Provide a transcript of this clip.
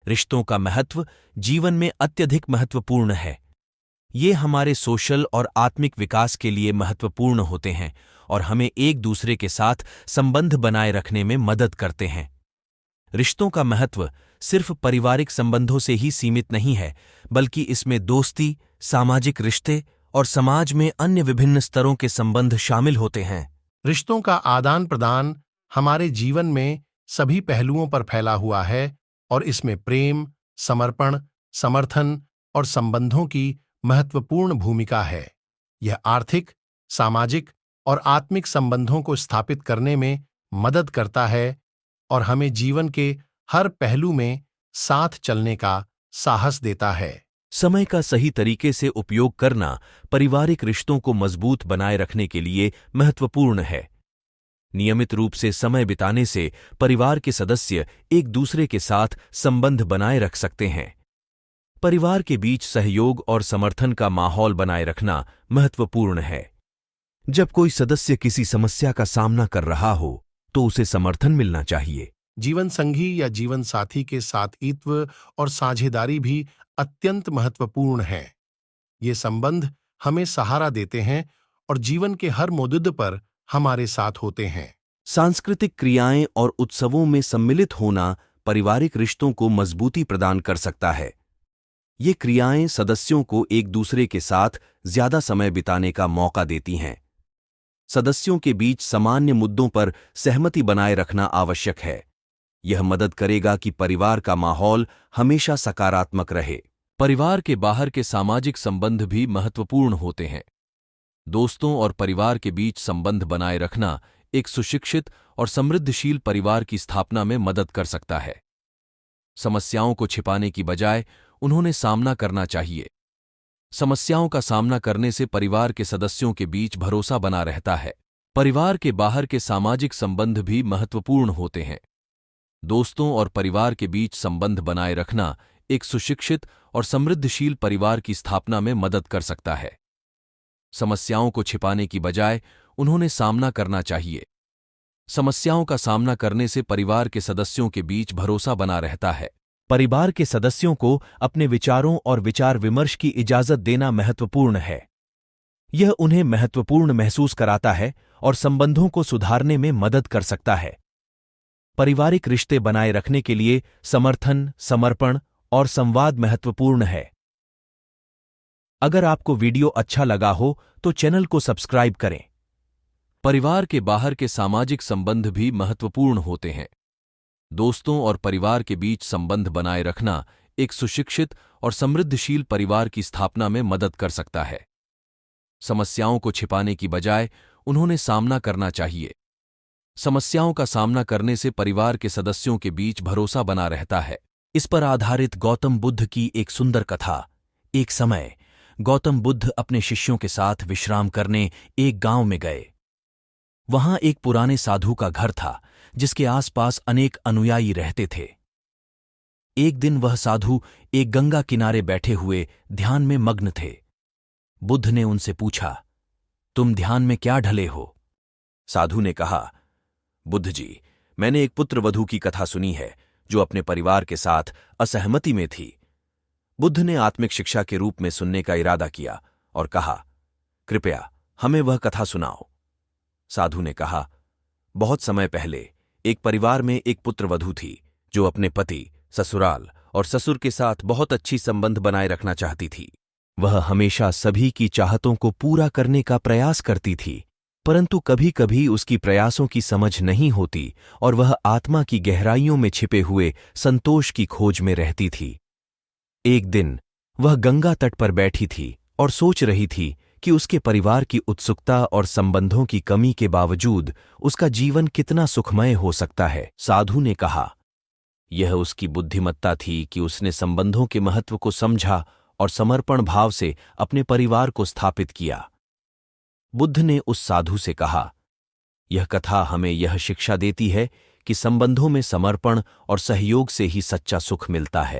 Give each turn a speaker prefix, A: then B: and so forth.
A: रिश्तों का महत्व जीवन में अत्यधिक महत्वपूर्ण है। ये हमारे सोशल और आत्मिक विकास के लिए महत्वपूर्ण होते हैं और हमें एक दूसरे के साथ संबंध बनाए रखने में मदद करते हैं। रिश्तों का महत्व सिर्फ पारिवारिक संबंधों से ही सीमित नहीं है, बल्कि इसमें दोस्ती, सामाजिक रिश्ते और समाज में अन्य विभिन्न स्तरों के संबंध शामिल होते हैं।
B: रिश्तों का आदान प्रदान हमारे जीवन में सभी पहलुओं पर फैला हुआ है और इसमें प्रेम, समर्पण, समर्थन और संबंधों की महत्वपूर्ण भूमिका है। यह आर्थिक, सामाजिक और आत्मिक संबंधों को स्थापित करने में मदद करता है और हमें जीवन के हर पहलू में साथ चलने का साहस देता है।
A: समय का सही तरीके से उपयोग करना पारिवारिक रिश्तों को मजबूत बनाए रखने के लिए महत्वपूर्ण है। नियमित रूप से समय बिताने से परिवार के सदस्य एक दूसरे के साथ संबंध बनाए रख सकते हैं। परिवार के बीच सहयोग और समर्थन का माहौल बनाए रखना महत्वपूर्ण है। जब कोई सदस्य किसी समस्या का सामना कर रहा हो, तो उसे समर्थन मिलना चाहिए।
B: जीवन संगी या जीवन साथी के साथीत्व और साझेदारी भी अत्यंत महत्वपूर्ण हैं। ये संबंध हमें सहारा देते हैं और जीवन के हर मोड़ पर हमारे साथ होते हैं।
A: सांस्कृतिक क्रियाएं और उत्सवों में सम्मिलित होना पारिवारिक रिश्तों को मजबूती प्रदान कर सकता है। ये क्रियाएं सदस्यों को एक दूसरे के साथ ज्यादा समय बिताने का मौका देती हैं। सदस्यों के बीच सामान्य मुद्दों पर सहमति बनाए रखना आवश्यक है। यह मदद करेगा कि परिवार का माहौल हमेशा सकारात्मक रहे। परिवार के बाहर के सामाजिक संबंध भी महत्वपूर्ण होते हैं। दोस्तों और परिवार के बीच संबंध बनाए रखना एक सुशिक्षित और समृद्धशील परिवार की स्थापना में मदद कर सकता है। समस्याओं को छिपाने की बजाय उन्होंने सामना करना चाहिए। समस्याओं का सामना करने से परिवार के सदस्यों के बीच भरोसा बना रहता है। परिवार के बाहर के सामाजिक संबंध भी महत्वपूर्ण होते हैं। दोस्तों और परिवार के बीच संबंध बनाए रखना एक सुशिक्षित और समृद्धशील परिवार की स्थापना में मदद कर सकता है। समस्याओं को छिपाने की बजाय उन्होंने सामना करना चाहिए। समस्याओं का सामना करने से परिवार के सदस्यों के बीच भरोसा बना रहता है। परिवार के सदस्यों को अपने विचारों और विचार विमर्श की इजाजत देना महत्वपूर्ण है। यह उन्हें महत्वपूर्ण महसूस कराता है और संबंधों को सुधारने में मदद कर सकता है। पारिवारिक रिश्ते बनाए रखने के लिए समर्थन, समर्पण और संवाद महत्वपूर्ण है। अगर आपको वीडियो अच्छा लगा हो तो चैनल को सब्सक्राइब करें। परिवार के बाहर के सामाजिक संबंध भी महत्वपूर्ण होते हैं। दोस्तों और परिवार के बीच संबंध बनाए रखना एक सुशिक्षित और समृद्धशील परिवार की स्थापना में मदद कर सकता है। समस्याओं को छिपाने की बजाय उन्होंने सामना करना चाहिए। समस्याओं का सामना करने से परिवार के सदस्यों के बीच भरोसा बना रहता है। इस पर आधारित गौतम बुद्ध की एक सुंदर कथा। एक समय गौतम बुद्ध अपने शिष्यों के साथ विश्राम करने एक गांव में गए। वहां एक पुराने साधु का घर था, जिसके आसपास अनेक अनुयायी रहते थे। एक दिन वह साधु एक गंगा किनारे बैठे हुए ध्यान में मग्न थे। बुद्ध ने उनसे पूछा, तुम ध्यान में क्या ढले हो? साधु ने कहा, बुद्ध जी, मैंने एक पुत्रवधू की कथा सुनी है जो अपने परिवार के साथ असहमति में थी। बुद्ध ने आत्मिक शिक्षा के रूप में सुनने का इरादा किया और कहा, कृपया हमें वह कथा सुनाओ। साधु ने कहा, बहुत समय पहले एक परिवार में एक पुत्रवधू थी जो अपने पति, ससुराल और ससुर के साथ बहुत अच्छी संबंध बनाए रखना चाहती थी। वह हमेशा सभी की चाहतों को पूरा करने का प्रयास करती थी, परंतु कभी कभी उसकी प्रयासों की समझ नहीं होती और वह आत्मा की गहराइयों में छिपे हुए संतोष की खोज में रहती थी। एक दिन वह गंगा तट पर बैठी थी और सोच रही थी कि उसके परिवार की उत्सुकता और संबंधों की कमी के बावजूद उसका जीवन कितना सुखमय हो सकता है। साधु ने कहा, यह उसकी बुद्धिमत्ता थी कि उसने संबंधों के महत्व को समझा और समर्पण भाव से अपने परिवार को स्थापित किया। बुद्ध ने उस साधु से कहा, यह कथा हमें यह शिक्षा देती है कि संबंधों में समर्पण और सहयोग से ही सच्चा सुख मिलता है।